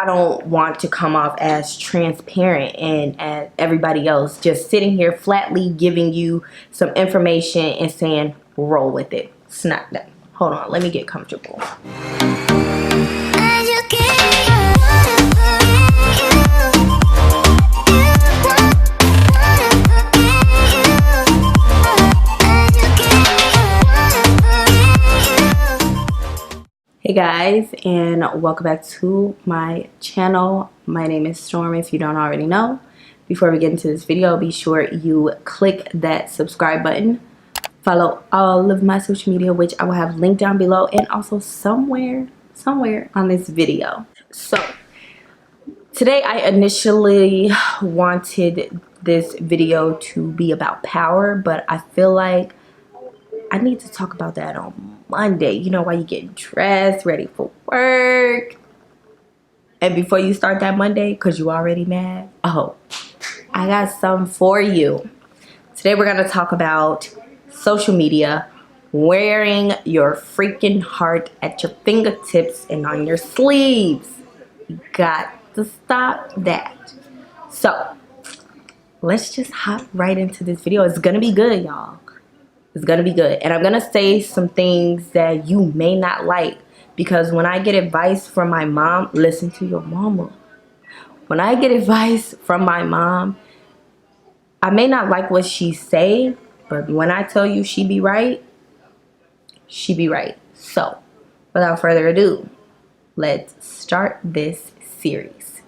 I don't want to come off as transparent and as everybody else just sitting here flatly giving you some information and saying roll with it. It's not that. Hold on, let me get comfortable. Hey guys, and welcome back to my channel. My name is Storm, if you don't already know. Before we get into this video, be sure you click that subscribe button. Follow all of my social media, which I will have linked down below and also somewhere on this video. So today I initially wanted this video to be about power, but I feel like I need to talk about that on Monday. You know, while you get dressed, ready for work. And before you start that Monday, because you already mad. Oh, I got something for you. Today we're going to talk about social media, wearing your freaking heart at your fingertips and on your sleeves. You got to stop that. So, let's just hop right into this video. It's going to be good, y'all. It's gonna be good, and I'm gonna say some things that you may not like, because when I get advice from my mom, listen to your mama. When I get advice from my mom, I may not like what she say, but when I tell you she be right, she be right. So without further ado, let's start this series.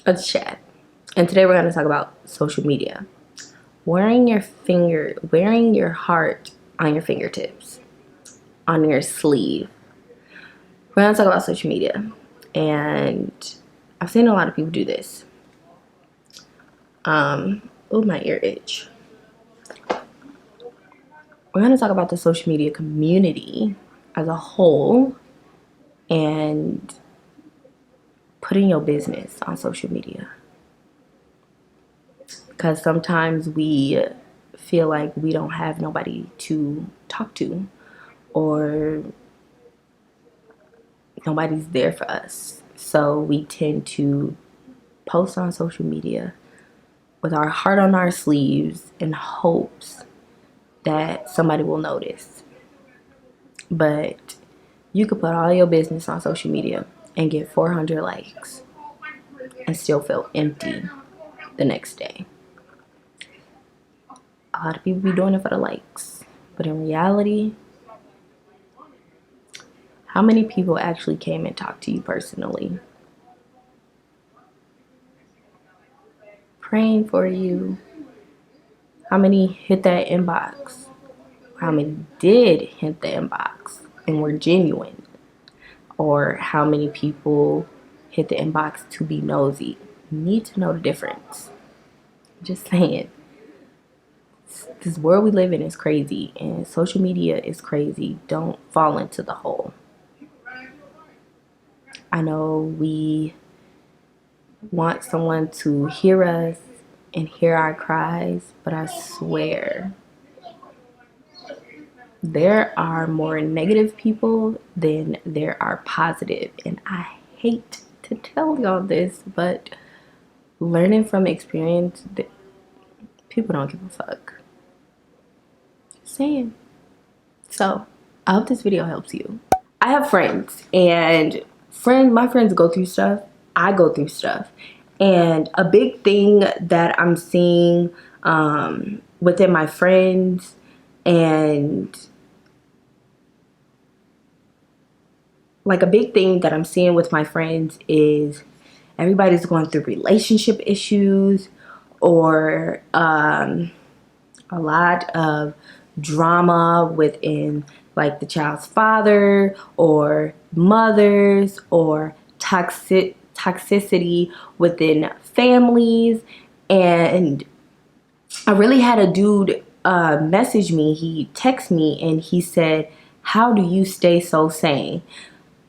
Let's chat. And today we're gonna talk about social media. Wearing your heart on your fingertips, on your sleeve. We're gonna talk about social media, and I've seen a lot of people do this. Oh, my ear itch. We're gonna talk about the social media community as a whole and putting your business on social media. Because sometimes we feel like we don't have nobody to talk to, or nobody's there for us. So we tend to post on social media with our heart on our sleeves in hopes that somebody will notice. But you could put all your business on social media and get 400 likes and still feel empty the next day. A lot of people be doing it for the likes, but in reality, how many people actually came and talked to you personally, praying for you? How many hit that inbox? How many did hit the inbox and were genuine? Or how many people hit the inbox to be nosy? You need to know the difference. I'm just saying. This world we live in is crazy, and social media is crazy. Don't fall into the hole. I know we want someone to hear us and hear our cries, but I swear there are more negative people than there are positive. And I hate to tell y'all this, but learning from experience, people don't give a fuck. Saying. So I hope this video helps you. I have friends, and my friends go through stuff. I go through stuff, and a big thing that I'm seeing within my friends, and like a big thing that I'm seeing with my friends is everybody's going through relationship issues, or a lot of drama within like the child's father or mothers, or toxicity within families. And I really had a dude message me. He texted me and he said, "How do you stay so sane?"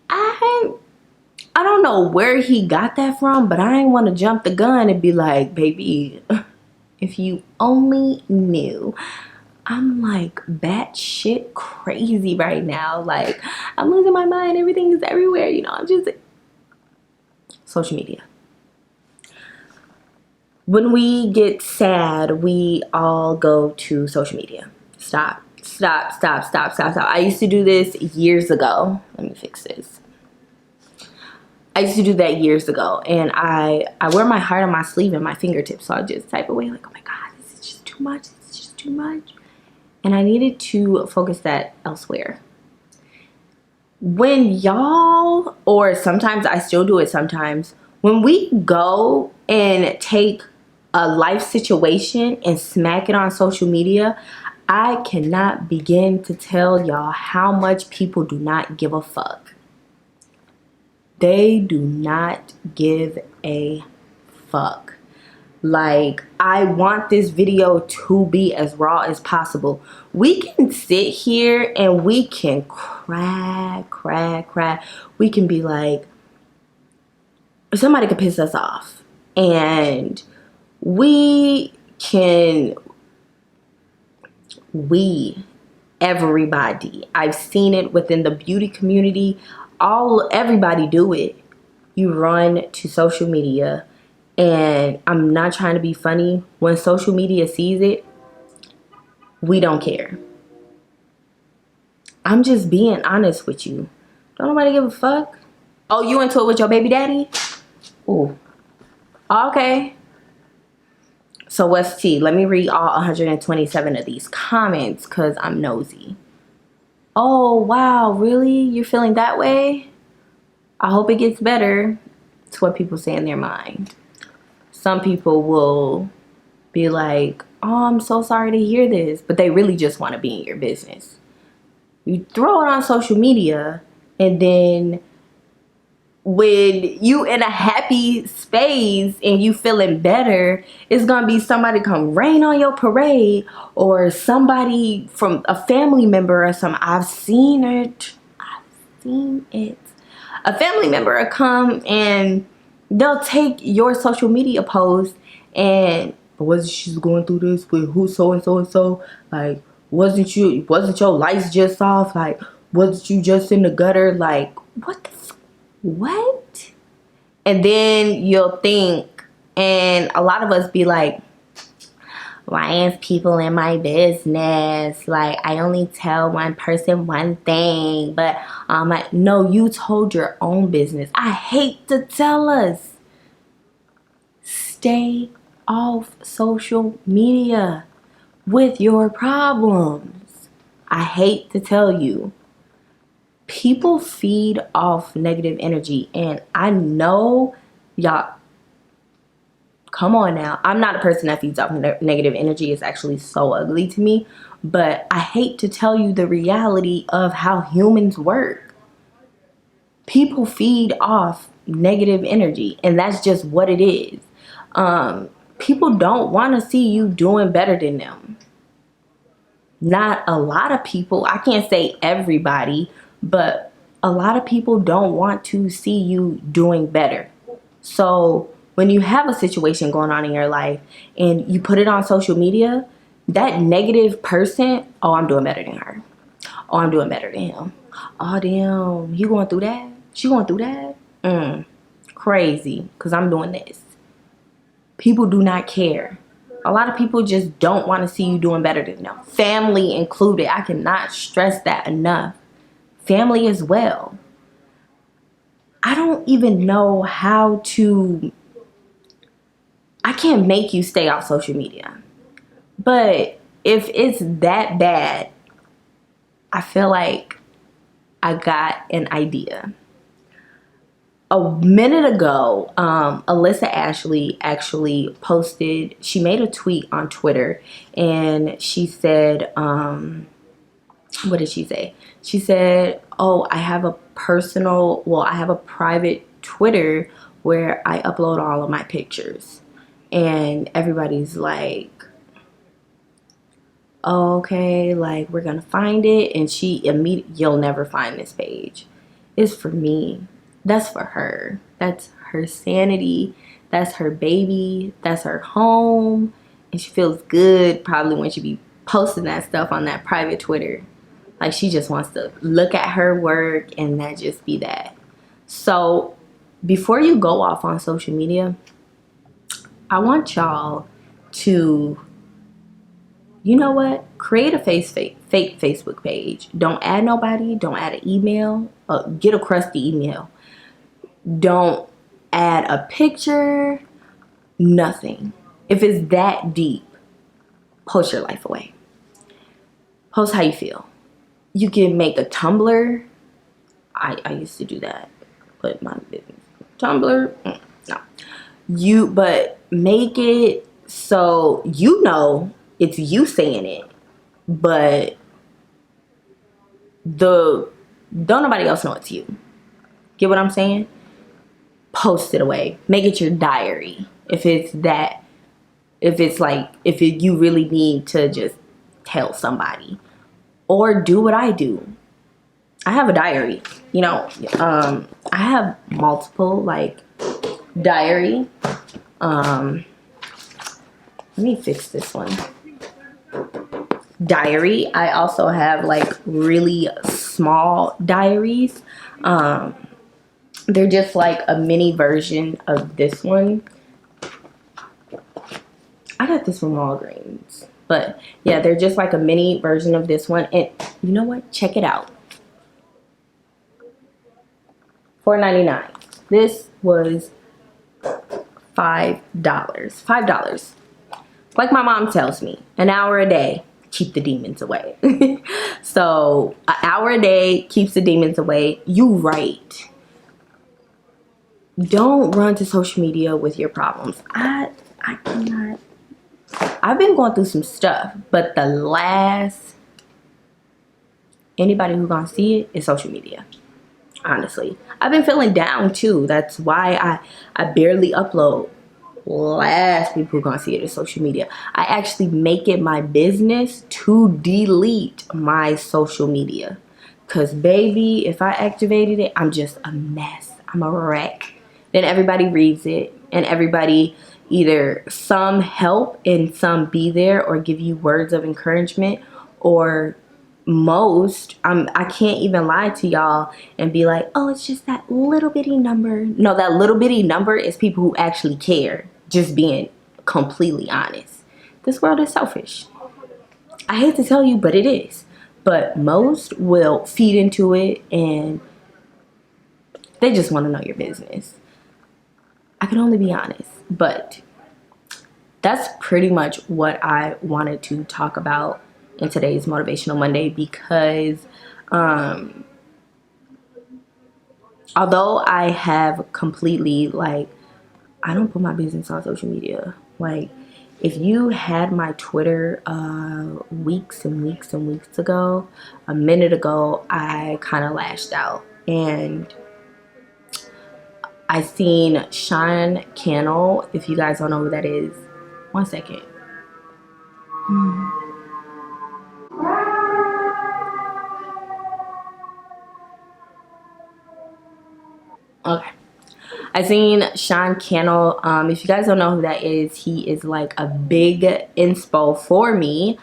I don't know where he got that from, but I didn't want to jump the gun and be like, "Baby, if you only knew, I'm like batshit crazy right now. Like, I'm losing my mind. Everything is everywhere. You know, I'm just... Social media. When we get sad, we all go to social media. Stop. Stop, stop, stop, stop, stop. I used to do this years ago. Let me fix this. I used to do that years ago, and I wear my heart on my sleeve and my fingertips, so I just type away like, oh my God, this is just too much. This is just too much. And I needed to focus that elsewhere. When y'all, or sometimes I still do it sometimes, when we go and take a life situation and smack it on social media, I cannot begin to tell y'all how much people do not give a fuck. They do not give a fuck. Like, I want this video to be as raw as possible. We can sit here and we can cry. We can be like, somebody could piss us off, and everybody, I've seen it within the beauty community, everybody do it. You run to social media, and I'm not trying to be funny, when social media sees it, we don't care. I'm just being honest with you. Don't nobody give a fuck. Oh, you into it with your baby daddy? Ooh. Okay. So what's tea? Let me read all 127 of these comments because I'm nosy. Oh, wow. Really? You're feeling that way? I hope it gets better. It's what people say in their mind. Some people will be like, oh, I'm so sorry to hear this. But they really just want to be in your business. You throw it on social media, and then when you in a happy space and you feeling better, it's gonna be somebody come rain on your parade, or somebody from a family member or something. I've seen it. A family member will come and they'll take your social media post and, wasn't she going through this with who so and so and so? Like, wasn't your lights just off? Like, wasn't you just in the gutter? Like, what the what? And then you'll think, and a lot of us be like, why is people in my business? Like, I only tell one person one thing. But I'm like, no, you told your own business. I hate to tell us, stay off social media with your problems. I hate to tell you. People feed off negative energy, and I know y'all, come on now. I'm not a person that feeds off negative energy. It's actually so ugly to me, but I hate to tell you the reality of how humans work. People feed off negative energy, and that's just what it is. People don't want to see you doing better than them. Not a lot of people, I can't say everybody, but a lot of people don't want to see you doing better. So when you have a situation going on in your life and you put it on social media, that negative person, oh, I'm doing better than her. Oh, I'm doing better than him. Oh, damn, you going through that? She going through that? Crazy, because I'm doing this. People do not care. A lot of people just don't want to see you doing better than them. Family included. I cannot stress that enough. Family as well. I don't even know how to... I can't make you stay off social media. But if it's that bad, I feel like I got an idea. A minute ago, Alyssa Ashley actually posted, she made a tweet on Twitter, and she said, what did she say? She said, oh, I have a private Twitter where I upload all of my pictures. And everybody's like, oh, okay, like, we're gonna find it. And she immediately, you'll never find this page. It's for me. That's for her. That's her sanity. That's her baby. That's her home. And she feels good probably when she be posting that stuff on that private Twitter. Like, she just wants to look at her work and that just be that. So before you go off on social media, I want y'all to, you know what, create a fake Facebook page. Don't add nobody. Don't add an email. Get a crusty email. Don't add a picture. Nothing. If it's that deep, post your life away. Post how you feel. You can make a Tumblr. I used to do that, but my business Tumblr, no. But make it so you know it's you saying it, but don't nobody else know it's you. Get what I'm saying? Post it away. Make it your diary. If you really need to just tell somebody, or do what I do. I have a diary, you know. I have multiple diary. Let me fix this one. Diary. I also have really small diaries. They're just like a mini version of this one. I got this from Walgreens, but yeah, they're just like a mini version of this one. And you know what? Check it out. $4.99. This was $5. $5. Like my mom tells me, an hour a day, keep the demons away. So an hour a day keeps the demons away. You right. Don't run to social media with your problems. I cannot. I've been going through some stuff, but anybody who gonna see it is social media. Honestly, I've been feeling down too. That's why I barely upload. Last people who gonna see it is social media. I actually make it my business to delete my social media, cause baby, if I activated it, I'm just a mess. I'm a wreck. Then everybody reads it, and everybody either some help and some be there or give you words of encouragement, or most, I can't even lie to y'all and be like, oh, it's just that little bitty number. No, that little bitty number is people who actually care. Just being completely honest. This world is selfish. I hate to tell you, but it is. But most will feed into it, and they just want to know your business. I can only be honest, but that's pretty much what I wanted to talk about in today's Motivational Monday, because although I have completely I don't put my business on social media. If you had my Twitter weeks and weeks and weeks ago, a minute ago, I kind of lashed out. And I seen Sean Cannell, if you guys don't know who that is. One second. Okay. I seen Sean Cannell. If you guys don't know who that is, he is like a big inspo for me.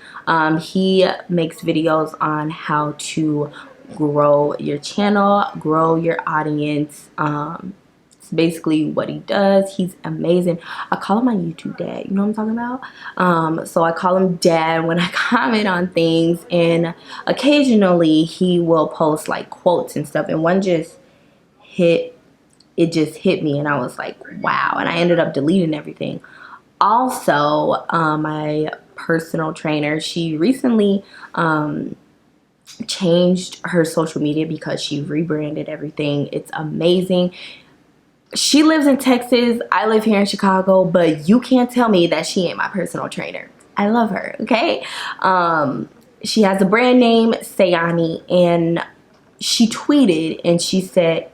He makes videos on how to grow your channel, grow your audience. It's basically what he does. He's amazing. I call him my YouTube dad. You know what I'm talking about? So I call him dad when I comment on things, and occasionally he will post quotes and stuff, and one just hit me, and I was like, wow. And I ended up deleting everything. Also, my personal trainer, she recently changed her social media because she rebranded everything. It's amazing. She lives in Texas. I live here in Chicago, but you can't tell me that she ain't my personal trainer. I love her, okay? She has a brand name, Sayani, and she tweeted and she said,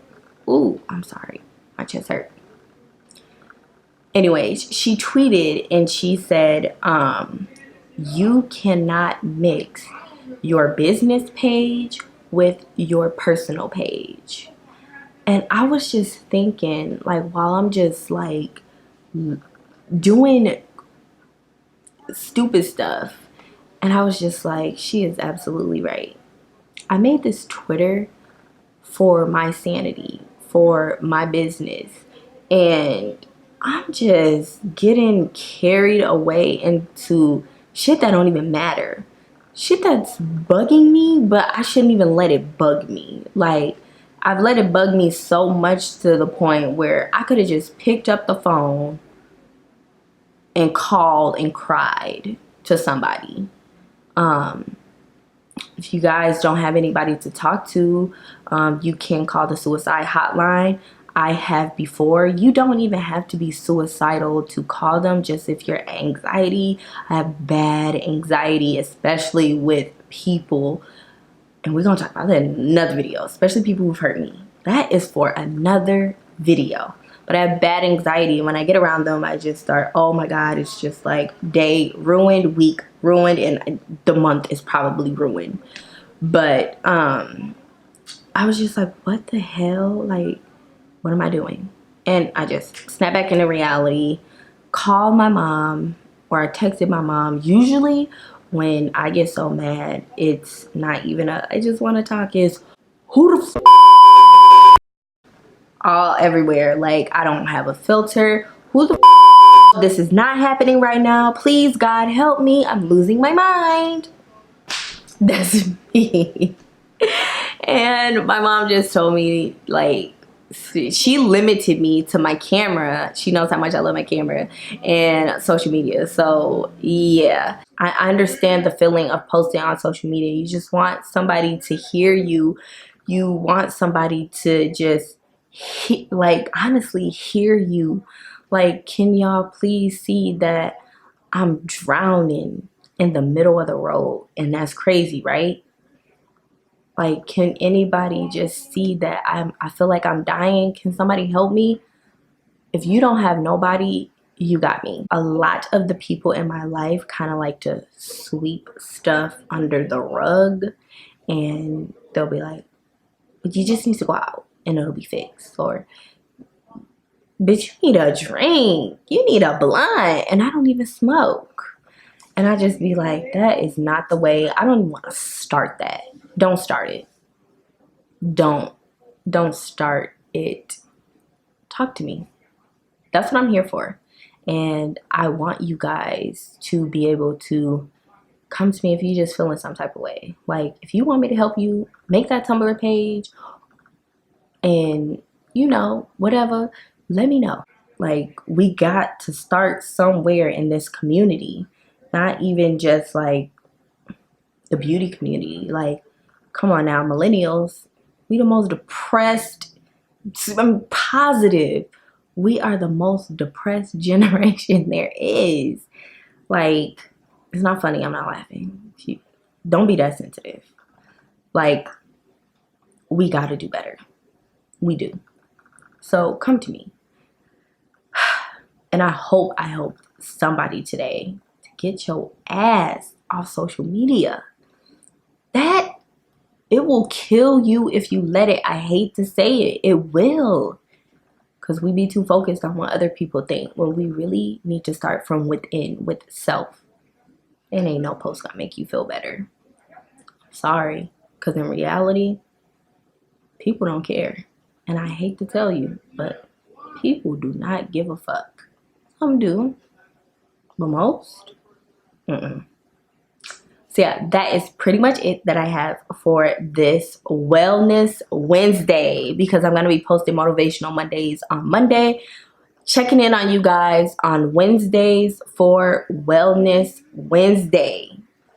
ooh, I'm sorry, my chest hurt. Anyways, she tweeted and she said, you cannot mix your business page with your personal page. And I was just thinking, while I'm just doing stupid stuff, And I was just like, she is absolutely right. I made this Twitter for my sanity, for my business, and I'm just getting carried away into shit that don't even matter. Shit that's bugging me, but I shouldn't even let it bug me. Like, I've let it bug me so much to the point where I could have just picked up the phone and called and cried to somebody. If you guys don't have anybody to talk to, you can call the suicide hotline. I have before. You don't even have to be suicidal to call them. Just if your anxiety, I have bad anxiety, especially with people. And we're going to talk about that in another video, especially people who've hurt me. That is for another video. But I have bad anxiety, and when I get around them, I just start, oh my God, it's just like day ruined, week ruined, and the month is probably ruined. But I was just like, what the hell? Like, what am I doing? And I just snapped back into reality, called my mom, or I texted my mom. Usually when I get so mad, it's not even a, I just want to talk, is who the all everywhere. Like, I don't have a filter. Who the this is not happening right now. Please, God, help me. I'm losing my mind. That's me. And my mom just told me, like, she limited me to my camera. She knows how much I love my camera and social media. So yeah, I understand the feeling of posting on social media. You just want somebody to hear you. You want somebody to just like honestly hear you. Like, can y'all please see that I'm drowning in the middle of the road? And that's crazy, right? Like, can anybody just see that I feel like I'm dying? Can somebody help me? If you don't have nobody, you got me. A lot of the people in my life kind of like to sweep stuff under the rug, and they'll be like, but you just need to go out and it'll be fixed. Or, bitch, you need a drink. You need a blunt. And I don't even smoke. And I just be like, that is not the way. I don't even want to start that. Don't start it. Don't start it. Talk to me. That's what I'm here for. And I want you guys to be able to come to me if you just feeling some type of way. Like, if you want me to help you, make that Tumblr page and, you know, whatever, let me know. Like, we got to start somewhere in this community. Not even just like the beauty community. Like, come on now, millennials, we the most depressed, I'm positive we are the most depressed generation there is. Like, it's not funny, I'm not laughing. Don't be that sensitive. Like, we gotta do better. We do. So come to me. And I hope I helped somebody today to get your ass off social media. That, it will kill you if you let it. I hate to say it. It will. Because we be too focused on what other people think when we really need to start from within, with self. And ain't no post gonna make you feel better. Sorry. Because in reality, people don't care. And I hate to tell you, but people do not give a fuck. Some do. But most? Mm-mm. So yeah, that is pretty much it that I have for this Wellness Wednesday, because I'm going to be posting motivational Mondays on Monday, checking in on you guys on Wednesdays for Wellness Wednesday.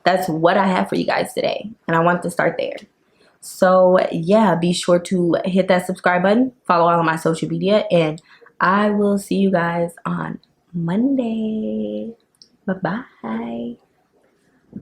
That's what I have for you guys today, and I want to start there. So yeah, be sure to hit that subscribe button, follow all of my social media, and I will see you guys on Monday. Bye-bye.